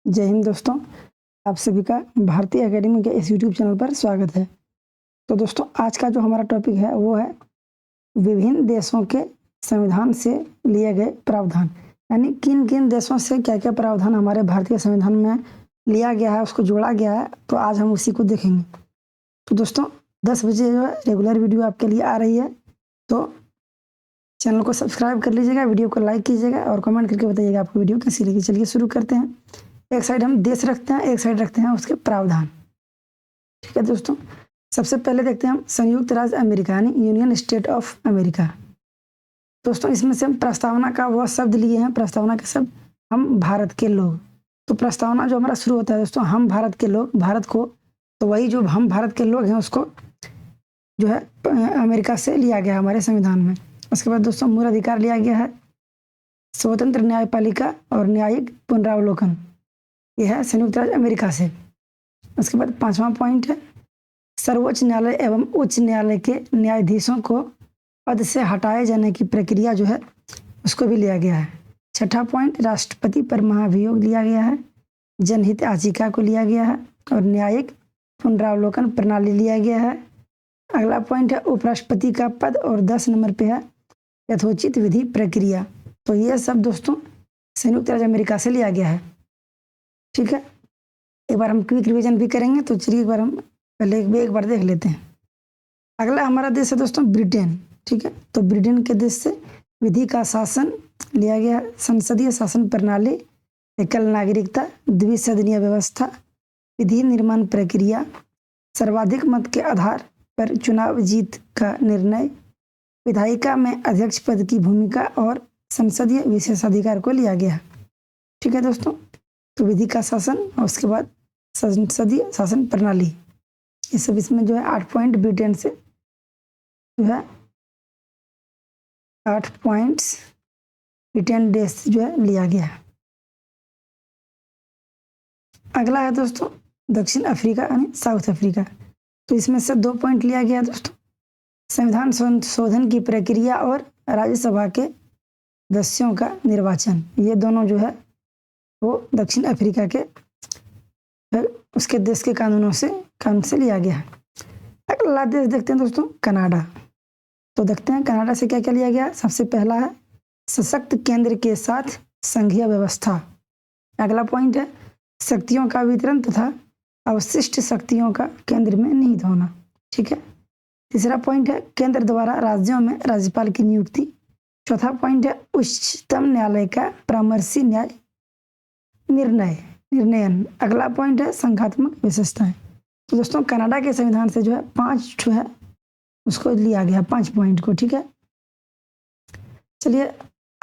जय हिंद दोस्तों। आप सभी का भारतीय एकेडमी के इस यूट्यूब चैनल पर स्वागत है। तो दोस्तों आज का जो हमारा टॉपिक है वो है विभिन्न देशों के संविधान से लिए गए प्रावधान, यानी किन किन देशों से क्या क्या प्रावधान हमारे भारतीय संविधान में लिया गया है, उसको जोड़ा गया है। तो आज हम उसी को देखेंगे। तो दोस्तों 10 बजे जो है रेगुलर वीडियो आपके लिए आ रही है, तो चैनल को सब्सक्राइब कर लीजिएगा, वीडियो को लाइक कीजिएगा और कमेंट करके बताइएगा आपको वीडियो कैसी लगी। चलिए शुरू करते हैं। एक साइड हम देश रखते हैं, एक साइड रखते हैं उसके प्रावधान। ठीक है दोस्तों, सबसे पहले देखते हैं हम संयुक्त राज्य अमेरिका यानी यूनियन स्टेट ऑफ अमेरिका। दोस्तों इसमें से हम प्रस्तावना का वह शब्द लिए हैं, प्रस्तावना का शब्द हम भारत के लोग। तो प्रस्तावना जो हमारा शुरू होता है दोस्तों हम भारत के लोग, भारत को, तो वही जो हम भारत के लोग हैं उसको जो है अमेरिका से लिया गया हमारे संविधान में। उसके बाद दोस्तों मूल अधिकार लिया गया है स्वतंत्र न्यायपालिका और न्यायिक पुनरावलोकन, यह है संयुक्त राज्य अमेरिका से। उसके बाद 5वां पॉइंट है सर्वोच्च न्यायालय एवं उच्च न्यायालय के न्यायाधीशों को पद से हटाए जाने की प्रक्रिया जो है उसको भी लिया गया है। 6ठा पॉइंट राष्ट्रपति पर महाभियोग लिया गया है, जनहित याचिका को लिया गया है और न्यायिक पुनरावलोकन प्रणाली लिया गया है। अगला पॉइंट है उपराष्ट्रपति का पद और 10 नंबर पे है यथोचित विधि प्रक्रिया। तो ये सब दोस्तों संयुक्त राज्य अमेरिका से लिया गया है। ठीक है, एक बार हम क्विक रिवीजन भी करेंगे, तो चलिए एक बार हम पहले एक बार देख लेते हैं। अगला हमारा देश है दोस्तों ब्रिटेन। ठीक है, तो ब्रिटेन के देश से विधि का शासन लिया गया, संसदीय शासन प्रणाली, एकल नागरिकता, द्विसदनीय व्यवस्था, विधि निर्माण प्रक्रिया, सर्वाधिक मत के आधार पर चुनाव जीत का निर्णय, विधायिका में अध्यक्ष पद की भूमिका और संसदीय विशेषाधिकार को लिया गया। ठीक है दोस्तों, तो विधि का शासन और उसके बाद संसदीय शासन प्रणाली, ये सब इसमें जो है 8 पॉइंट ब्रिटेन से जो है 8 पॉइंट्स ब्रिटेन देश से जो है लिया गया। अगला है दोस्तों दक्षिण अफ्रीका यानी साउथ अफ्रीका। तो इसमें से 2 पॉइंट लिया गया दोस्तों संविधान संशोधन की प्रक्रिया और राज्यसभा के सदस्यों का निर्वाचन। ये दोनों जो है वो दक्षिण अफ्रीका के उसके देश के कानून से लिया गया है। अगला देश देखते हैं दोस्तों कनाडा। तो देखते हैं कनाडा से क्या क्या लिया गया। सबसे पहला है सशक्त केंद्र के साथ संघीय व्यवस्था। अगला पॉइंट है शक्तियों का वितरण तथा अवशिष्ट शक्तियों का केंद्र में निहित होना। ठीक है, तीसरा पॉइंट है केंद्र द्वारा राज्यों में राज्यपाल की नियुक्ति। चौथा पॉइंट है उच्चतम न्यायालय का परामर्शी न्याय निर्णयन। अगला पॉइंट है संघात्मक विशेषताएं। तो दोस्तों कनाडा के संविधान से जो है 5 है उसको लिया गया, 5 पॉइंट को। ठीक है, चलिए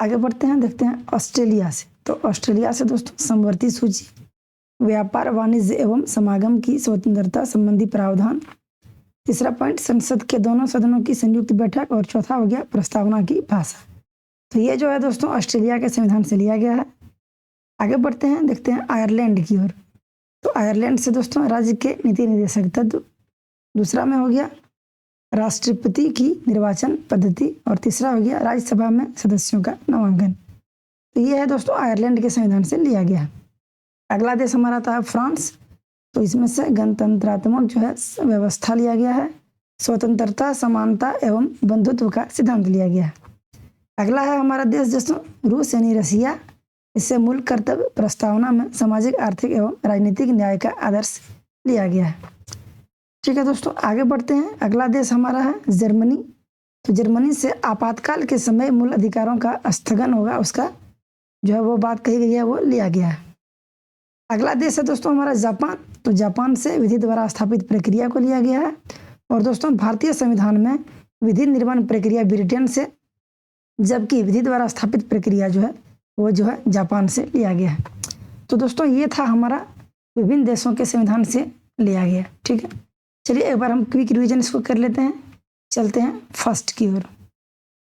आगे बढ़ते हैं, देखते हैं ऑस्ट्रेलिया से। तो ऑस्ट्रेलिया से दोस्तों समवर्ती सूची, व्यापार वाणिज्य एवं समागम की स्वतंत्रता संबंधी प्रावधान। तीसरा पॉइंट संसद के दोनों सदनों की संयुक्त बैठक और चौथा हो गया प्रस्तावना की भाषा। तो ये जो है दोस्तों ऑस्ट्रेलिया के संविधान से लिया गया है। आगे बढ़ते हैं, देखते हैं आयरलैंड की ओर। तो आयरलैंड से दोस्तों राज्य के नीति निर्देशक तत्व, दूसरा में हो गया राष्ट्रपति की निर्वाचन पद्धति और तीसरा हो गया राज्यसभा में सदस्यों का नामांकन। तो ये है दोस्तों आयरलैंड के संविधान से लिया गया है। अगला देश हमारा था फ्रांस। तो इसमें से गणतंत्रात्मक जो है व्यवस्था लिया गया है, स्वतंत्रता, समानता एवं बंधुत्व का सिद्धांत लिया गया है। अगला है हमारा देश दोस्तों रूस यानी रसिया। इससे मूल कर्तव्य प्रस्तावना में सामाजिक, आर्थिक एवं राजनीतिक न्याय का आदर्श लिया गया है। ठीक है दोस्तों, आगे बढ़ते हैं। अगला देश हमारा है जर्मनी। तो जर्मनी से आपातकाल के समय मूल अधिकारों का स्थगन होगा, उसका जो है वो बात कही गई है, वो लिया गया है। अगला देश है दोस्तों हमारा जापान। तो जापान से विधि द्वारा स्थापित प्रक्रिया को लिया गया है। और दोस्तों भारतीय संविधान में विधि निर्माण प्रक्रिया ब्रिटेन से, जबकि विधि द्वारा स्थापित प्रक्रिया जो है वो जो है जापान से लिया गया है। तो दोस्तों ये था हमारा विभिन्न देशों के संविधान से लिया गया। ठीक है, चलिए एक बार हम क्विक रिवीजन इसको कर लेते हैं। चलते हैं फर्स्ट की ओर।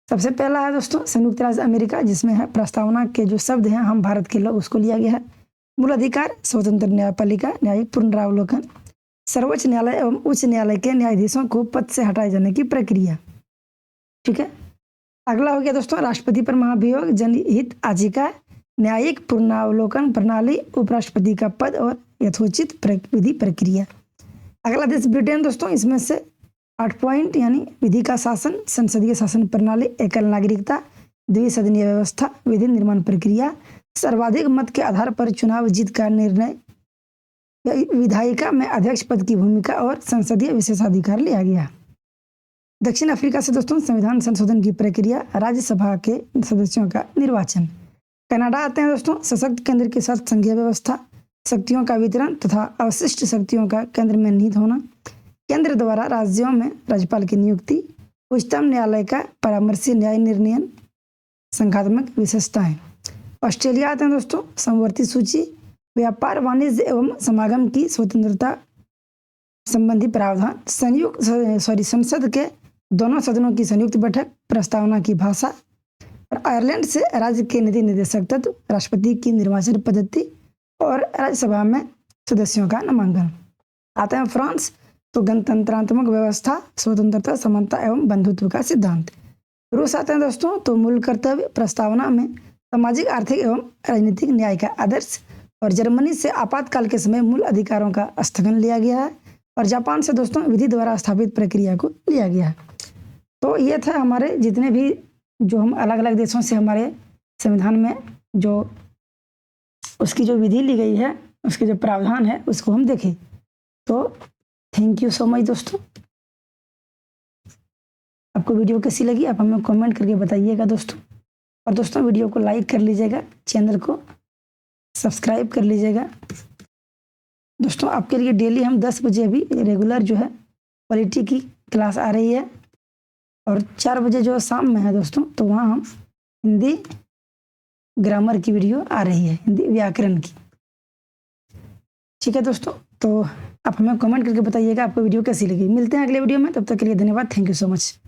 सबसे पहला है दोस्तों संयुक्त राज्य अमेरिका, जिसमें है प्रस्तावना के जो शब्द हैं हम भारत के लोग, उसको लिया गया है। मूल अधिकार स्वतंत्र न्यायपालिका, न्यायिक पुनरावलोकन, सर्वोच्च न्यायालय एवं उच्च न्यायालय के न्यायाधीशों को पद से हटाए जाने की प्रक्रिया। ठीक है, अगला हो गया दोस्तों राष्ट्रपति पर महाभियोग, जनहित याचिका, न्यायिक पुनरावलोकन प्रणाली, उपराष्ट्रपति का पद और यथोचित विधि प्रक्रिया। अगला देश ब्रिटेन दोस्तों, इसमें से 8 पॉइंट यानी विधि का शासन, संसदीय शासन प्रणाली, एकल नागरिकता, द्विसदनीय व्यवस्था, विधि निर्माण प्रक्रिया, सर्वाधिक मत के आधार पर चुनाव जीत का निर्णय, विधायिका में अध्यक्ष पद की भूमिका और संसदीय विशेषाधिकार लिया गया। दक्षिण अफ्रीका से दोस्तों संविधान संशोधन की प्रक्रिया, राज्यसभा के सदस्यों का निर्वाचन। कनाडा आते हैं दोस्तों, सशक्त केंद्र के साथ संघीय व्यवस्था, शक्तियों का वितरण तथा अवशिष्ट शक्तियों का केंद्र में निहित होना, केंद्र द्वारा राज्यों में राज्यपाल की नियुक्ति, उच्चतम न्यायालय का परामर्शी न्याय निर्णयन, संघात्मक विशेषताएं। ऑस्ट्रेलिया आते हैं दोस्तों, समवर्ती सूची, व्यापार, वाणिज्य एवं समागम की स्वतंत्रता संबंधी प्रावधान, संसद के दोनों सदनों की संयुक्त बैठक, प्रस्तावना की भाषा। और आयरलैंड से राज्य के नीति निर्देशक तत्व, राष्ट्रपति की निर्वाचन पद्धति और राज्यसभा में सदस्यों का नामांकन। आते हैं फ्रांस, तो गणतंत्रात्मक व्यवस्था, स्वतंत्रता, समानता एवं बंधुत्व का सिद्धांत। रूस आते हैं दोस्तों, तो मूल कर्तव्य, प्रस्तावना में सामाजिक, आर्थिक एवं राजनीतिक न्याय का आदर्श। और जर्मनी से आपातकाल के समय मूल अधिकारों का स्थगन लिया गया है। और जापान से दोस्तों विधि द्वारा स्थापित प्रक्रिया को लिया गया है। तो ये थे हमारे जितने भी जो हम अलग अलग देशों से हमारे संविधान में जो उसकी जो विधि ली गई है, उसके जो प्रावधान है, उसको हम देखें। तो थैंक यू सो मच दोस्तों। आपको वीडियो कैसी लगी आप हमें कमेंट करके बताइएगा दोस्तों। और दोस्तों वीडियो को लाइक कर लीजिएगा, चैनल को सब्सक्राइब कर लीजिएगा। दोस्तों आपके लिए डेली हम 10 बजे अभी रेगुलर जो है पॉलिटी की क्लास आ रही है। और 4 बजे जो शाम में है दोस्तों, तो वहाँ हम हिंदी ग्रामर की वीडियो आ रही है, हिंदी व्याकरण की। ठीक है दोस्तों, तो आप हमें कमेंट करके बताइएगा आपको वीडियो कैसी लगी। मिलते हैं अगले वीडियो में, तब तक के लिए धन्यवाद। Thank you so much.